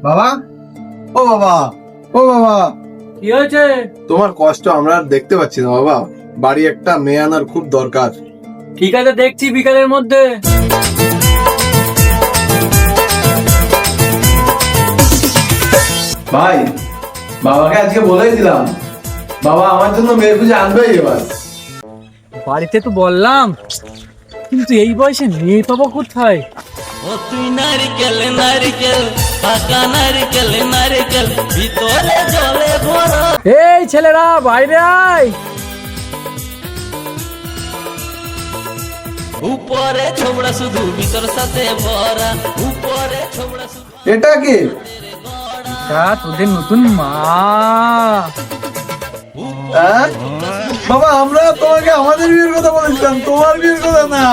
বাবা, ও বাবা, ও বাবা, কি হয়েছে? তোমার কষ্ট আমরা আর দেখতে পাচ্ছি না বাবা। বাড়ি একটা মেয়ে আনার খুব দরকার। ঠিক আছে, দেখছি বিকালের মধ্যে। ভাই, বাবাকে আজকে বলেই দিলাম, বাবা আমার জন্য মেয়ে খুঁজে আনবেই এবার। বাড়িতে তো বললাম, কিন্তু এই বয়সে মেয়ে পাবো কোথায়? ও তুই নারকেল নারকেল পাকা নারকেল নারকেল ভিতরে জলে ভরা। এই ছেলেরা বাইরে আয়। উপরে ছোবড়া শুধু ভিতর সাথে ভরা। উপরে ছোবড়া শুধু। এটা কি? তোদের নতুন মা। হ্যাঁ? বাবা, আমরা তোমাকে আমাদের বিয়ের কথা বলেছিলাম, তোমার বিয়ের কথা না।